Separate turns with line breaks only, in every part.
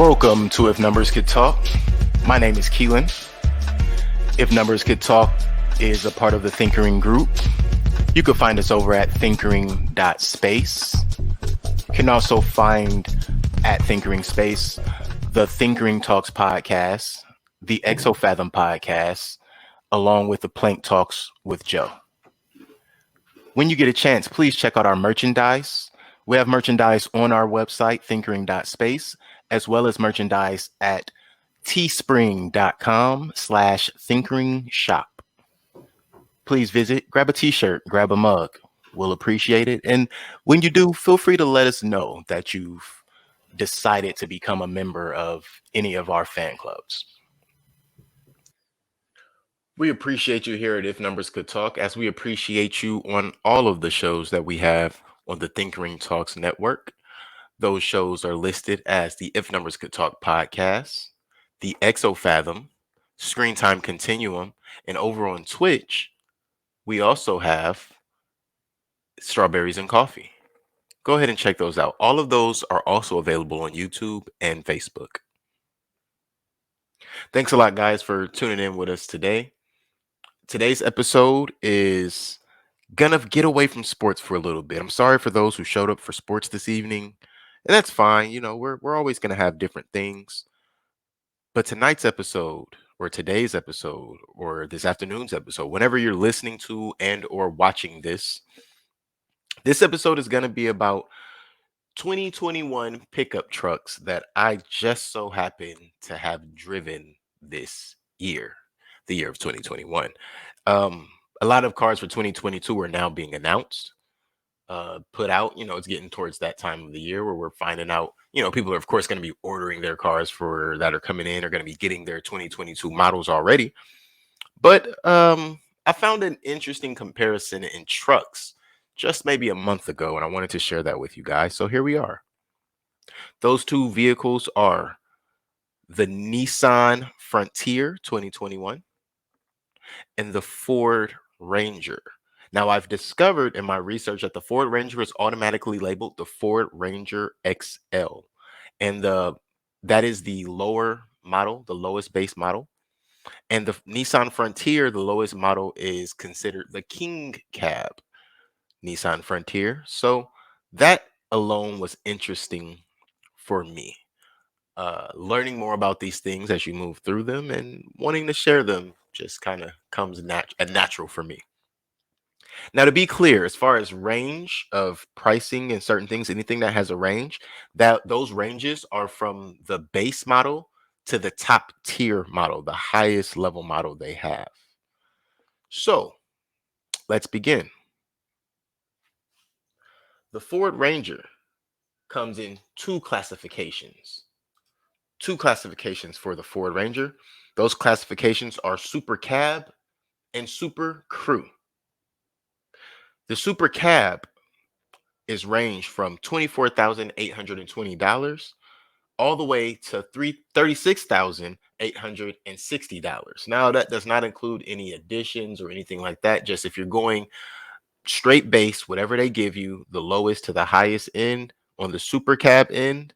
Welcome to If Numbers Could Talk. My name is Keelan. If Numbers Could Talk is a part of the Thinkering Group. You can find us over at thinkering.space. You can also find at Thinkering Space the Thinkering Talks podcast, the Exofathom podcast, along with the Plank Talks with Joe. When you get a chance, please check out our merchandise. We have merchandise on our website, thinkering.space, as well as merchandise at teespring.com/thinkering shop. Please visit, grab a t-shirt, grab a mug. We'll appreciate it. And when you do, feel free to let us know that you've decided to become a member of any of our fan clubs. We appreciate you here at If Numbers Could Talk, as we appreciate you on all of the shows that we have on the Thinkering Talks network. Those shows are listed as the If Numbers Could Talk podcast, the Exofathom, Screen Time Continuum, and over on Twitch, we also have Strawberries and Coffee. Go ahead and check those out. All of those are also available on YouTube and Facebook. Thanks a lot, guys, for tuning in with us today. Today's episode is gonna get away from sports for a little bit. I'm sorry for those who showed up for sports this evening, and that's fine. You know, we're always gonna have different things. But tonight's episode, or today's episode, or this afternoon's episode, whenever you're listening to and or watching this episode is gonna be about 2021 pickup trucks that I just so happen to have driven this year, the year of 2021. A lot of cars for 2022 are now being announced, put out. You know, it's getting towards that time of the year where we're finding out, you know, people are of course going to be ordering their cars for that are coming in, are going to be getting their 2022 models already. But I found an interesting comparison in trucks just maybe a month ago, and I wanted to share that with you guys. So here we are. Those two vehicles are the Nissan Frontier 2021 and the Ford Ranger. Now, I've discovered in my research that the Ford Ranger is automatically labeled the Ford Ranger XL, and that is the lower model, the lowest base model. And the Nissan Frontier, the lowest model, is considered the King Cab Nissan Frontier. So that alone was interesting for me. Learning more about these things as you move through them and wanting to share them just kind of comes natural for me. Now, to be clear, as far as range of pricing and certain things, anything that has a range, that those ranges are from the base model to the top tier model, the highest level model they have. So let's begin. The Ford Ranger comes in two classifications. Two classifications for the Ford Ranger. Those classifications are Super Cab and Super Crew. The Super Cab is ranged from $24,820 all the way to $36,860. Now, that does not include any additions or anything like that. Just if you're going straight base, whatever they give you, the lowest to the highest end on the Super Cab end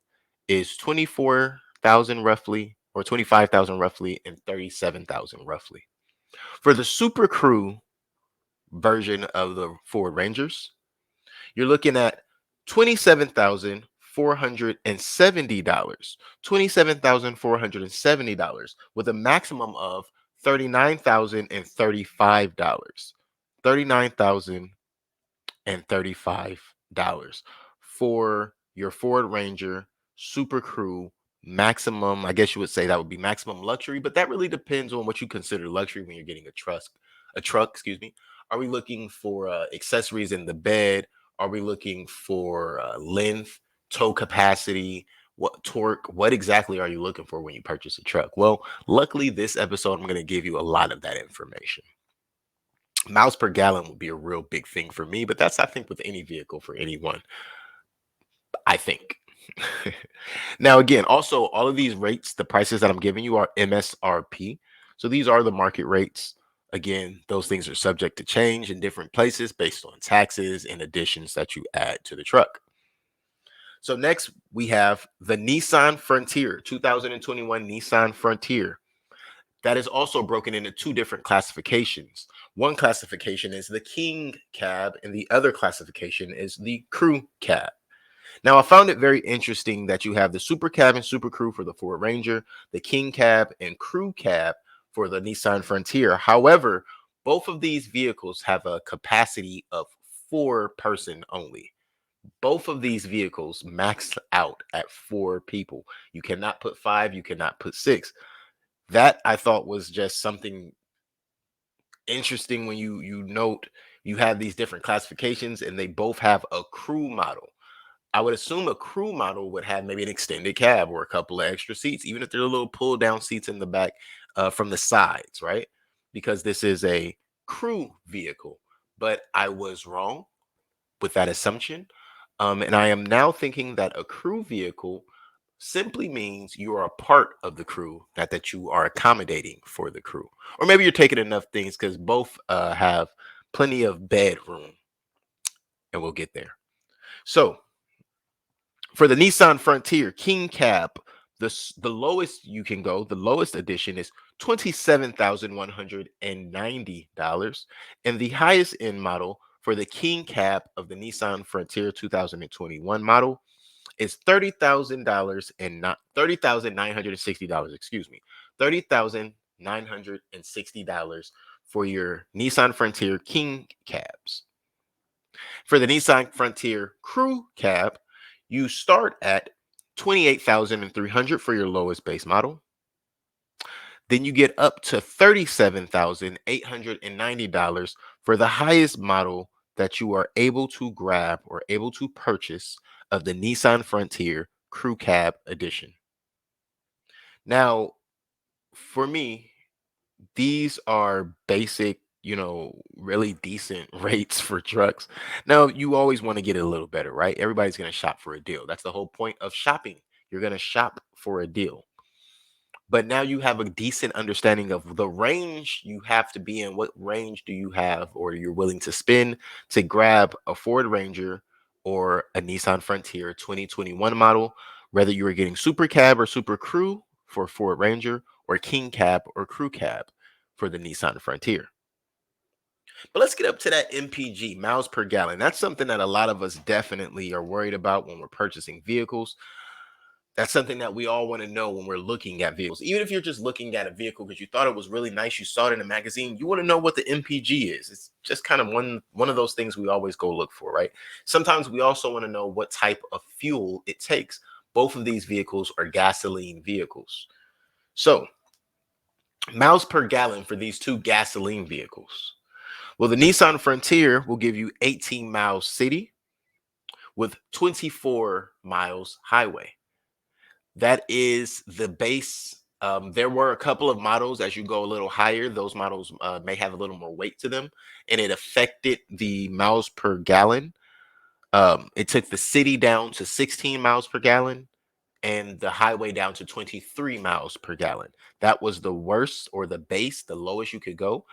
is 24,000 roughly, or 25,000 roughly, and 37,000 roughly. For the Super Crew version of the Ford Rangers, you're looking at $27,470, $27,470 with a maximum of $39,035, $39,035 for your Ford Ranger Super Crew maximum. I guess you would say that would be maximum luxury, but that really depends on what you consider luxury when you're getting a truck, excuse me. Are we looking for accessories in the bed? Are we looking for length, tow capacity, what torque? What exactly are you looking for when you purchase a truck? Well, luckily this episode, I'm going to give you a lot of that information. Miles per gallon would be a real big thing for me, but that's, I think, with any vehicle for anyone, I think. Now, again, also all of these rates, the prices that I'm giving you are MSRP. So these are the market rates. Again, those things are subject to change in different places based on taxes and additions that you add to the truck. So next we have the Nissan Frontier, 2021 Nissan Frontier. That is also broken into two different classifications. One classification is the King cab, and the other classification is the Crew cab. Now, I found it very interesting that you have the Super Cab and Super Crew for the Ford Ranger, the King Cab and Crew Cab for the Nissan Frontier. However, both of these vehicles have a capacity of four-person only. Both of these vehicles max out at four people. You cannot put five, you cannot put six. That I thought was just something interesting when you note you have these different classifications and they both have a crew model. I would assume a crew model would have maybe an extended cab or a couple of extra seats, even if they're little pull down seats in the back from the sides, right? Because this is a crew vehicle. But I was wrong with that assumption. And I am now thinking that a crew vehicle simply means you are a part of the crew, not that you are accommodating for the crew. Or maybe you're taking enough things because both have plenty of bedroom, and we'll get there. So for the Nissan Frontier King Cab, the lowest you can go, the lowest edition is $27,190, and the highest end model for the King Cab of the Nissan Frontier 2021 model is $30,000 and not $30,960. Excuse me, $30,960 for your Nissan Frontier King Cabs. For the Nissan Frontier Crew Cab, you start at 28,300 for your lowest base model. Then you get up to $37,890 for the highest model that you are able to grab or able to purchase of the Nissan Frontier Crew Cab Edition. Now, for me, these are basic, really decent rates for trucks. Now, you always want to get it a little better, right? Everybody's going to shop for a deal. That's the whole point of shopping. You're going to shop for a deal. But now you have a decent understanding of the range you have to be in. What range do you have or you're willing to spend to grab a Ford Ranger or a Nissan Frontier 2021 model, whether you are getting Super Cab or Super Crew for Ford Ranger or King Cab or Crew Cab for the Nissan Frontier. But let's get up to that MPG, miles per gallon. That's something that a lot of us definitely are worried about when we're purchasing vehicles. That's something that we all want to know when we're looking at vehicles. Even if you're just looking at a vehicle because you thought it was really nice, you saw it in a magazine, you want to know what the MPG is. It's just kind of one of those things we always go look for, right? Sometimes we also want to know what type of fuel it takes. Both of these vehicles are gasoline vehicles. So, miles per gallon for these two gasoline vehicles. Well, the Nissan Frontier will give you 18 miles city with 24 miles highway. That is the base. There were a couple of models as you go a little higher. Those models may have a little more weight to them, and it affected the miles per gallon. It took the city down to 16 miles per gallon and the highway down to 23 miles per gallon. That was the worst or the base, the lowest you could go.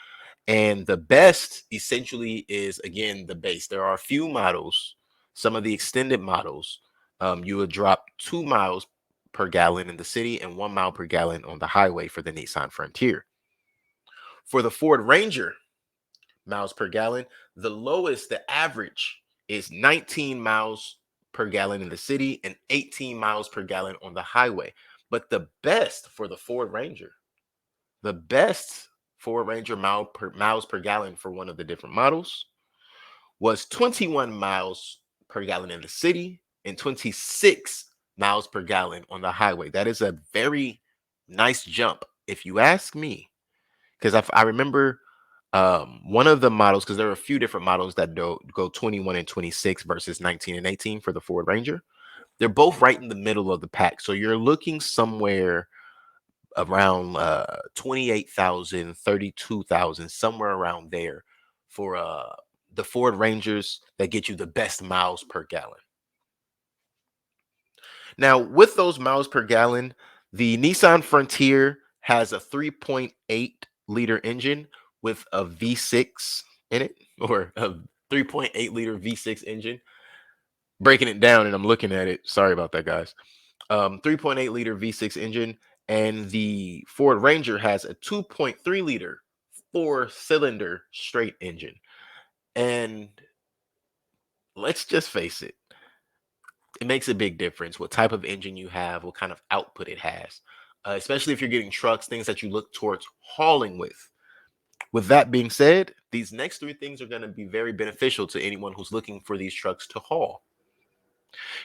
And the best essentially is again the base. There are a few models, some of the extended models. You would drop 2 miles per gallon in the city and 1 mile per gallon on the highway for the Nissan Frontier. For the Ford Ranger, miles per gallon, the lowest, the average is 19 miles per gallon in the city and 18 miles per gallon on the highway. But the best for the Ford Ranger, the best Ford Ranger miles per gallon for one of the different models was 21 miles per gallon in the city and 26 miles per gallon on the highway. That is a very nice jump, if you ask me, because I remember one of the models, because there are a few different models that go 21 and 26 versus 19 and 18 for the Ford Ranger. They're both right in the middle of the pack. So you're looking somewhere around 28,000, 32,000, somewhere around there for the Ford Rangers that get you the best miles per gallon. Now, with those miles per gallon, the Nissan Frontier has a 3.8 liter engine with a V6 in it, or a 3.8 liter V6 engine. breaking it down and I'm looking at it. Sorry about that, guys. 3.8 liter V6 engine, and the Ford Ranger has a 2.3 liter four-cylinder straight engine. And let's just face it, it makes a big difference what type of engine you have, what kind of output it has, especially if you're getting trucks, things that you look towards hauling with. With that being said, these next three things are going to be very beneficial to anyone who's looking for these trucks to haul.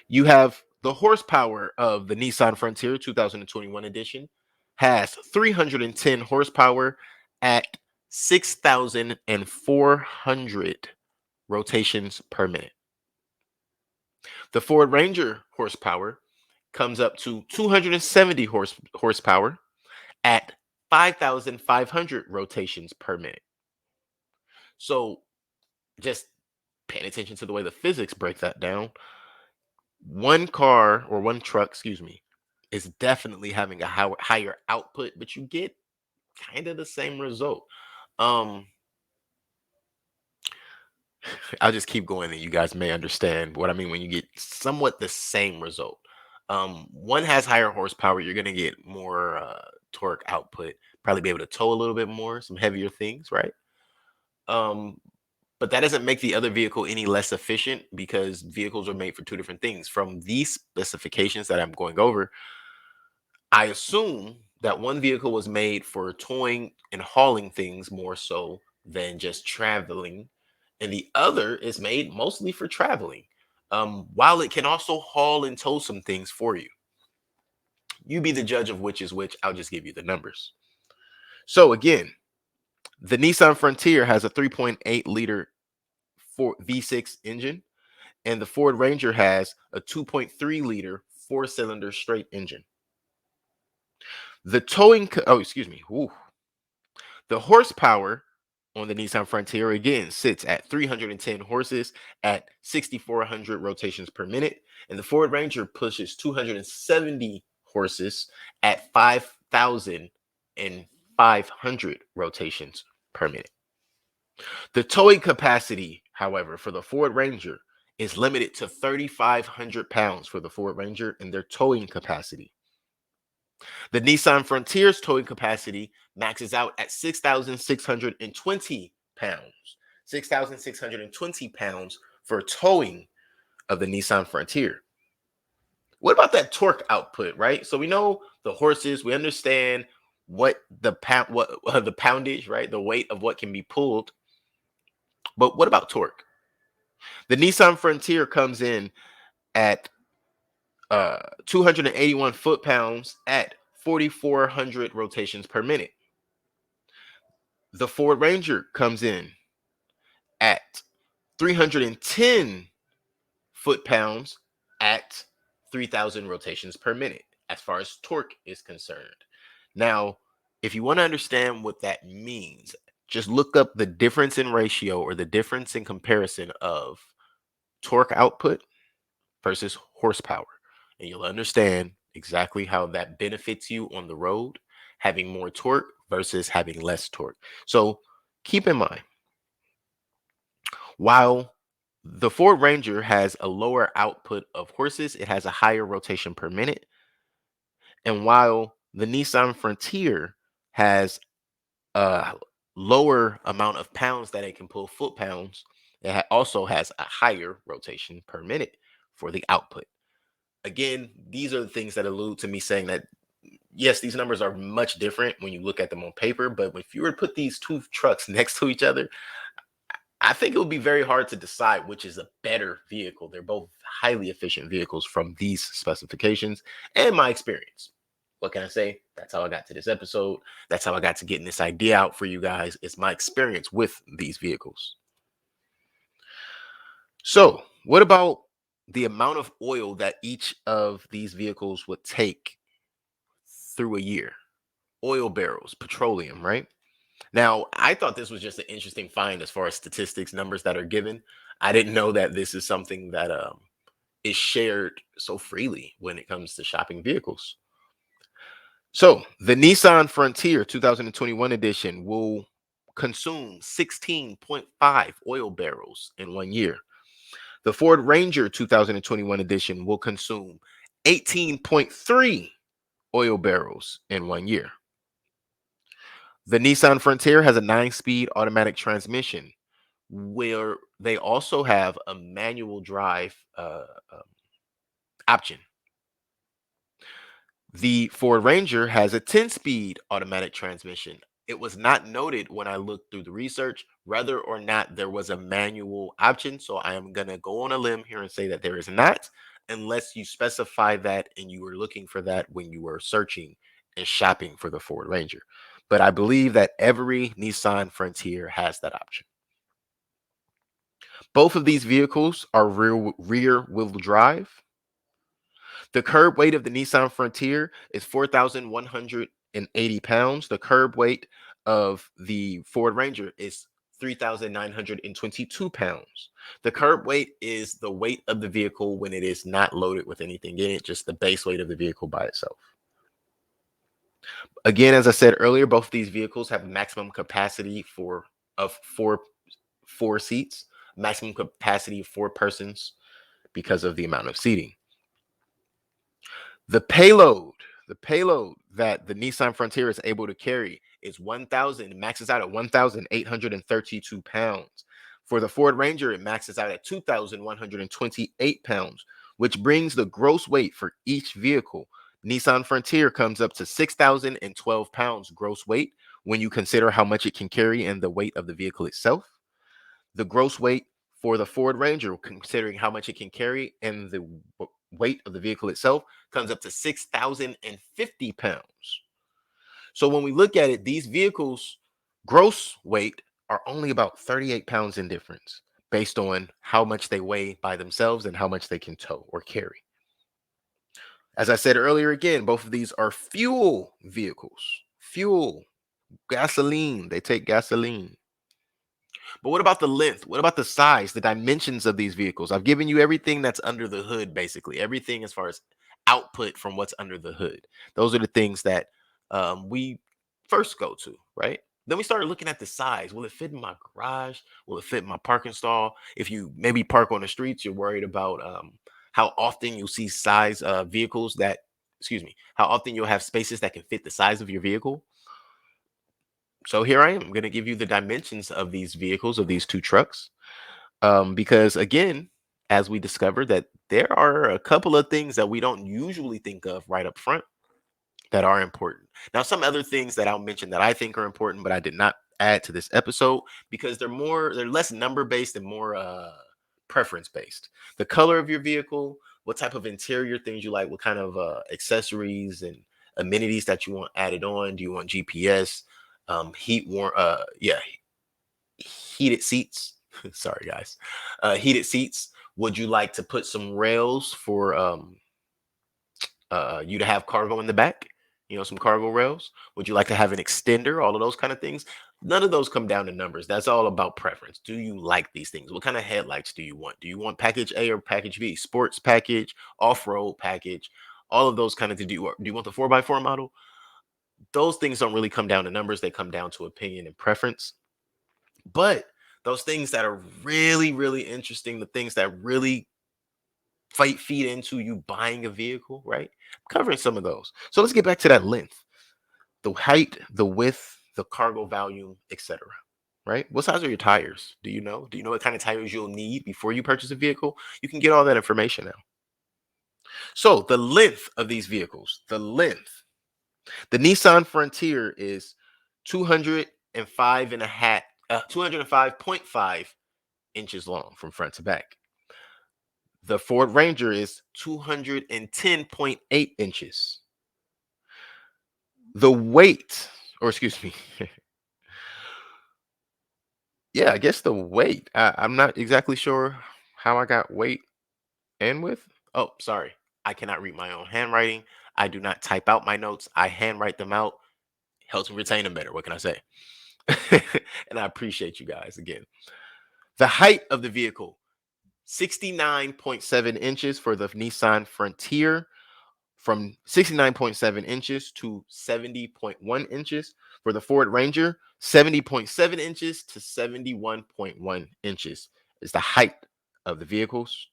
You have the horsepower of the Nissan Frontier 2021 edition has 310 horsepower at 6,400 rotations per minute. The Ford Ranger horsepower comes up to 270 horsepower at 5,500 rotations per minute. So just paying attention to the way the physics break that down, one car or one truck, excuse me, is definitely having a higher output, but you get kind of the same result. Um, I'll just keep going, and you guys may understand what I mean when you get somewhat the same result. One has higher horsepower, you're gonna get more torque output, probably be able to tow a little bit more, some heavier things, right? Um, but that doesn't make the other vehicle any less efficient because vehicles are made for two different things. From these specifications that I'm going over, I assume that one vehicle was made for towing and hauling things more so than just traveling, and the other is made mostly for traveling. While it can also haul and tow some things for you, you be the judge of which is which. I'll just give you the numbers. So again, the Nissan Frontier has a 3.8 liter V6 engine, and the Ford Ranger has a 2.3 liter four-cylinder straight engine. The oh, excuse me. Ooh. The horsepower on the Nissan Frontier again sits at 310 horses at 6,400 rotations per minute, and the Ford Ranger pushes 270 horses at 5,500 rotations per minute. The towing capacity, however, for the Ford Ranger is limited to 3,500 pounds for the Ford Ranger in their towing capacity. The Nissan Frontier's towing capacity maxes out at 6,620 pounds. 6,620 pounds for towing of the Nissan Frontier. What about that torque output, right? So we know the horses, we understand what the the poundage, right? The weight of what can be pulled. But what about torque? The Nissan Frontier comes in at 281 foot-pounds at 4,400 rotations per minute. The Ford Ranger comes in at 310 foot-pounds at 3,000 rotations per minute as far as torque is concerned. Now, if you want to understand what that means, just look up the difference in ratio or the difference in comparison of torque output versus horsepower, and you'll understand exactly how that benefits you on the road, having more torque versus having less torque. So keep in mind, while the Ford Ranger has a lower output of horses, it has a higher rotation per minute. And while the Nissan Frontier has a lower amount of pounds that it can pull, foot pounds, it also has a higher rotation per minute for the output. Again, these are the things that allude to me saying that yes, these numbers are much different when you look at them on paper, but if you were to put these two trucks next to each other, I think it would be very hard to decide which is a better vehicle. They're both highly efficient vehicles from these specifications and my experience. What can I say? That's how I got to this episode. That's how I got to getting this idea out for you guys. It's my experience with these vehicles. So, what about the amount of oil that each of these vehicles would take through a year? Oil barrels, petroleum, right? Now, I thought this was just an interesting find as far as statistics, numbers that are given. I didn't know that this is something that is shared so freely when it comes to shopping vehicles. So, the Nissan Frontier 2021 edition will consume 16.5 oil barrels in 1 year. The Ford Ranger 2021 edition will consume 18.3 oil barrels in 1 year. The Nissan Frontier has a 9-speed automatic transmission where they also have a manual drive um, option. The Ford Ranger has a 10-speed automatic transmission. It was not noted when I looked through the research whether or not there was a manual option. So I am going to go on a limb here and say that there is not, unless you specify that and you were looking for that when you were searching and shopping for the Ford Ranger. But I believe that every Nissan Frontier has that option. Both of these vehicles are rear wheel drive. The curb weight of the Nissan Frontier is 4,180 pounds. The curb weight of the Ford Ranger is 3,922 pounds. The curb weight is the weight of the vehicle when it is not loaded with anything in it, just the base weight of the vehicle by itself. Again, as I said earlier, both of these vehicles have maximum capacity of four seats, maximum capacity of 4 persons because of the amount of seating. The payload, the payload that the Nissan Frontier is able to carry is 1,000, maxes out at 1,832 pounds. For the Ford Ranger, it maxes out at 2,128 pounds, which brings the gross weight for each vehicle. Nissan Frontier comes up to 6,012 pounds gross weight when you consider how much it can carry and the weight of the vehicle itself. The gross weight for the Ford Ranger, considering how much it can carry and the weight of the vehicle itself, comes up to 6,050 pounds. So when we look at it, these vehicles' gross weight are only about 38 pounds in difference based on how much they weigh by themselves and how much they can tow or carry. As I said earlier, again, both of these are fuel vehicles. Fuel, gasoline, they take gasoline. But what about the length? What about the size, the dimensions of these vehicles? I've given you everything that's under the hood, basically, everything as far as output from what's under the hood. Those are the things that we first go to, right? Then we started looking at the size. Will it fit in my garage? Will it fit in my parking stall? If you maybe park on the streets, you're worried about how often you'll see size vehicles that, excuse me, how often you'll have spaces that can fit the size of your vehicle. So here I am. I'm going to give you the dimensions of these vehicles, of these two trucks. Because again, as we discovered that there are a couple of things that we don't usually think of right up front that are important. Now, some other things that I'll mention that I think are important, but I did not add to this episode because they're less number based and more preference based. The color of your vehicle, what type of interior things you like, what kind of accessories and amenities that you want added on. Do you want GPS, heated seats? Sorry, guys. Heated seats. Would you like to put some rails for you to have cargo in the back? You know, some cargo rails. Would you like to have an extender? All of those kind of things. None of those come down to numbers. That's all about preference. Do you like these things? What kind of headlights do you want? Do you want package A or package B? Sports package, off-road package, all of those kind of things. Do you want the 4x4 model? Those things don't really come down to numbers. They come down to opinion and preference. But those things that are really, really interesting, the things that really feed into you buying a vehicle, right? I'm covering some of those. So let's get back to that length, the height, the width, the cargo volume, etc. Right? What size are your tires? Do you know? Do you know what kind of tires you'll need before you purchase a vehicle? You can get all that information now. So the length of these vehicles, the length. The Nissan Frontier is 205 and a half, 205.5 inches long from front to back. The Ford Ranger is 210.8 inches. The weight, or excuse me, yeah, I guess the weight. I'm not exactly sure how I got weight and width. Oh, sorry. I cannot read my own handwriting. I do not type out my notes. I handwrite them out. Helps me retain them better. What can I say? And I appreciate you guys again. The height of the vehicle, 69.7 inches for the Nissan Frontier, from 69.7 inches to 70.1 inches. For the Ford Ranger, 70.7 inches to 71.1 inches is the height of the vehicles.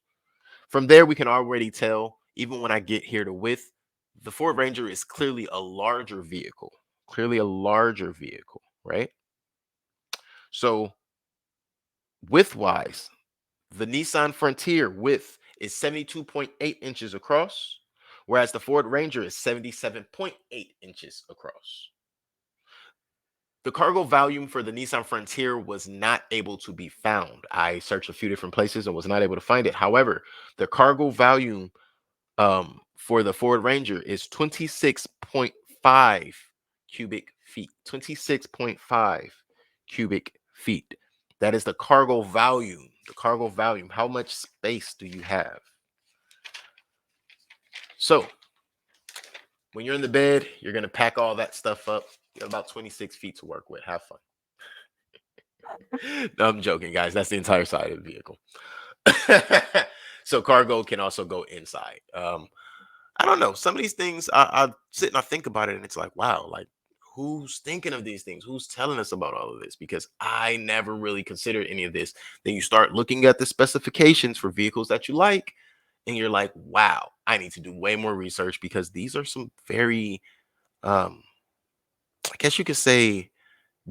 From there, we can already tell, even when I get here to width, the Ford Ranger is clearly a larger vehicle, right? So, width wise, the Nissan Frontier width is 72.8 inches across, whereas the Ford Ranger is 77.8 inches across. The cargo volume for the Nissan Frontier was not able to be found. I searched a few different places and was not able to find it. However, the cargo volume for the Ford Ranger is 26.5 cubic feet. 26.5 cubic feet. That is the cargo volume. The cargo volume. How much space do you have? So, when you're in the bed, you're going to pack all that stuff up. You have about 26 feet to work with. Have fun. No, I'm joking, guys. That's the entire side of the vehicle. So cargo can also go inside. I don't know. Some of these things I sit and I think about it, and it's like, wow, like who's thinking of these things? Who's telling us about all of this? Because I never really considered any of this. Then you start looking at the specifications for vehicles that you like, and you're like, wow, I need to do way more research because these are some very, um, I guess you could say,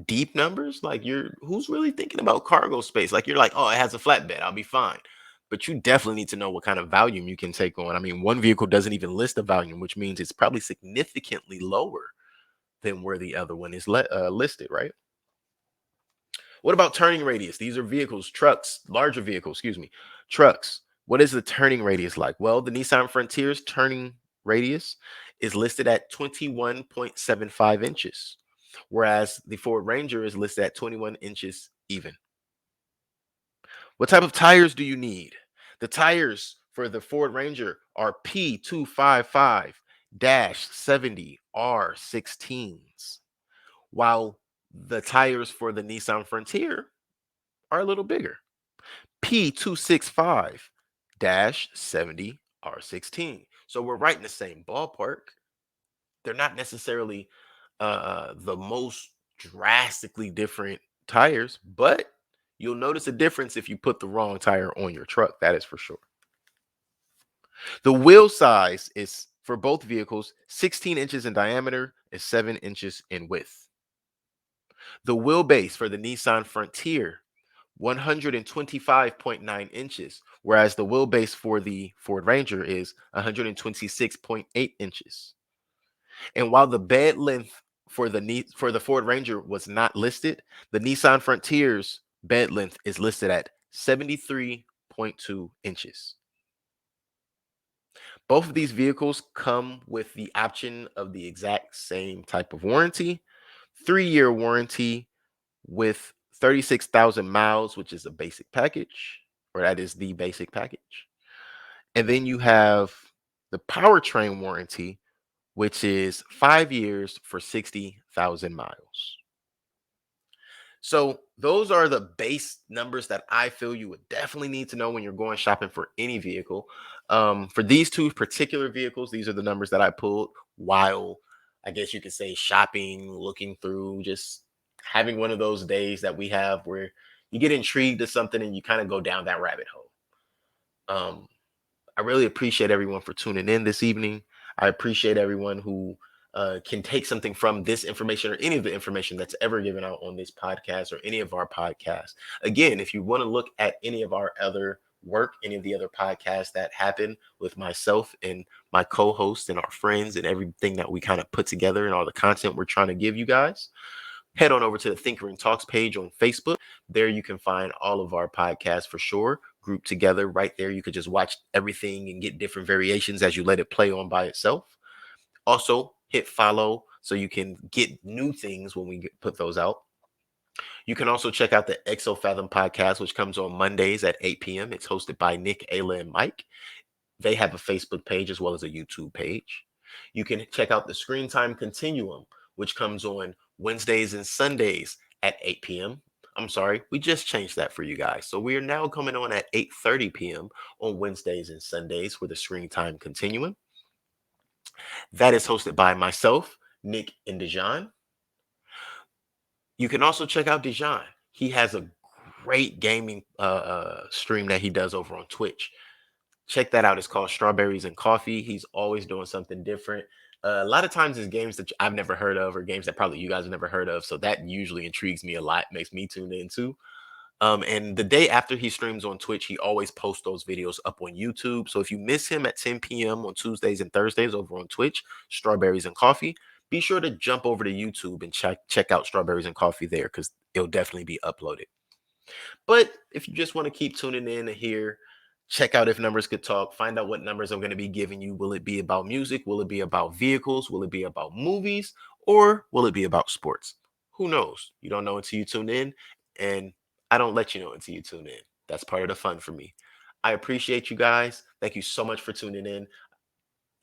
deep numbers. Like, who's really thinking about cargo space? Like, you're like, oh, it has a flatbed, I'll be fine. But you definitely need to know what kind of volume you can take on. I mean, one vehicle doesn't even list a volume, which means it's probably significantly lower than where the other one is listed, right? What about turning radius? These are vehicles, trucks, larger vehicles, excuse me, trucks. What is the turning radius like? Well, the Nissan Frontier's turning radius is listed at 21.75 inches, whereas the Ford Ranger is listed at 21 inches even. What type of tires do you need? The tires for the Ford Ranger are P255 70 R16s, while the tires for the Nissan Frontier are a little bigger. P265 70 R16. So we're right in the same ballpark. They're not necessarily the most drastically different tires, but you'll notice a difference if you put the wrong tire on your truck. That is for sure. The wheel size is for both vehicles 16 inches in diameter and 7 inches in width. The wheelbase for the Nissan Frontier 125.9 inches, whereas the wheelbase for the Ford Ranger is 126.8 inches. And while the bed length for the Ford Ranger was not listed, the Nissan Frontier's bed length is listed at 73.2 inches. Both of these vehicles come with the option of the exact same type of warranty, 3-year warranty with 36,000 miles, which is a basic package, or that is the basic package. And then you have the powertrain warranty, which is 5 years for 60,000 miles. So those are the base numbers that I feel you would definitely need to know when you're going shopping for any vehicle. For these two particular vehicles, these are the numbers that I pulled while, I guess you could say, shopping, looking through, just having one of those days that we have where you get intrigued to something and you kind of go down that rabbit hole. I really appreciate everyone for tuning in this evening. I appreciate everyone who can take something from this information or any of the information that's ever given out on this podcast or any of our podcasts. Again, if you want to look at any of our other work, any of the other podcasts that happen with myself and my co-hosts and our friends and everything that we kind of put together and all the content we're trying to give you guys, head on over to the Thinker and Talks page on Facebook. There you can find all of our podcasts for sure, grouped together right there. You could just watch everything and get different variations as you let it play on by itself. Also, hit follow so you can get new things when we put those out. You can also check out the Exo Fathom podcast, which comes on Mondays at 8 p.m. It's hosted by Nick, Ayla, and Mike. They have a Facebook page as well as a YouTube page. You can check out the Screen Time Continuum, which comes on Wednesdays and Sundays at 8 p.m. I'm sorry, we just changed that for you guys. So we are now coming on at 8:30 p.m. on Wednesdays and Sundays for the Screen Time Continuum. That is hosted by myself, Nick, and Dejan. You can also check out Dejan. He has a great gaming stream that he does over on Twitch. Check that out. It's called Strawberries and Coffee. He's always doing something different. A lot of times it's games that I've never heard of, or games that probably you guys have never heard of. So that usually intrigues me a lot, makes me tune in too. And the day after he streams on Twitch, he always posts those videos up on YouTube. So if you miss him at 10 p.m. on Tuesdays and Thursdays over on Twitch, Strawberries and Coffee, be sure to jump over to YouTube and check out Strawberries and Coffee there because it'll definitely be uploaded. But if you just want to keep tuning in here, check out If Numbers Could Talk. Find out what numbers I'm going to be giving you. Will it be about music? Will it be about vehicles? Will it be about movies? Or will it be about sports? Who knows? You don't know until you tune in. And I don't let you know until you tune in. That's part of the fun for me. I appreciate you guys. Thank you so much for tuning in.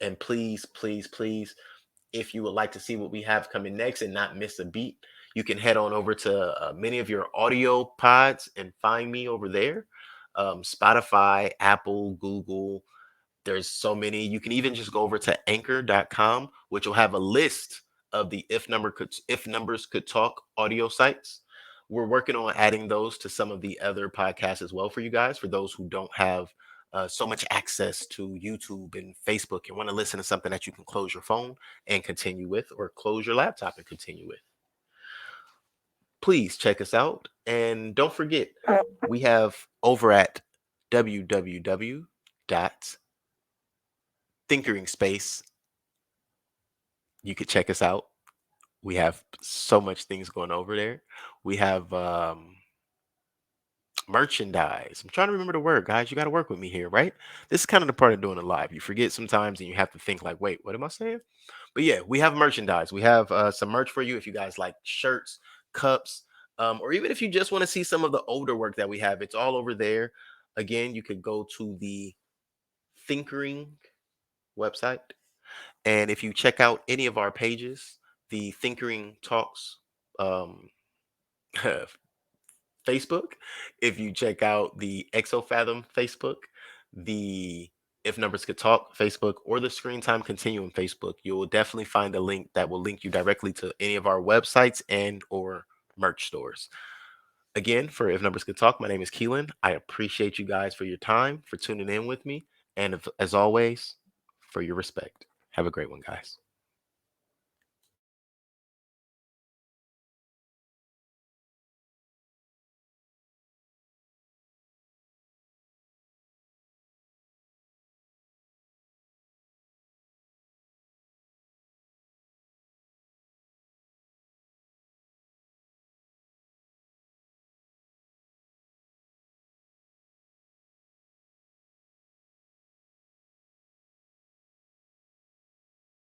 And please, please, please, if you would like to see what we have coming next and not miss a beat, you can head on over to many of your audio pods and find me over there. Spotify, Apple, Google. There's so many. You can even just go over to anchor.com, which will have a list of the if numbers could talk audio sites. We're working on adding those to some of the other podcasts as well for you guys, for those who don't have so much access to YouTube and Facebook and want to listen to something that you can close your phone and continue with, or close your laptop and continue with. Please check us out. And don't forget, we have over at www.thinkeringspace. You could check us out. We have so much things going over there. We have merchandise. I'm trying to remember the word, guys. You got to work with me here, right? This is kind of the part of doing it live. You forget sometimes and you have to think like, wait, what am I saying? But yeah, we have merchandise. We have some merch for you if you guys like shirts, cups, or even if you just want to see some of the older work that we have. It's all over there. Again, you could go to the Thinkering website. And if you check out any of our pages, the Thinkering Talks um, Facebook, if you check out the Exofathom Facebook, the If Numbers Could Talk Facebook, or the Screen Time Continuum Facebook, you will definitely find a link that will link you directly to any of our websites and or merch stores. Again, for If Numbers Could Talk, my name is Keelan. I appreciate you guys for your time, for tuning in with me, and as always, for your respect. Have a great one, guys.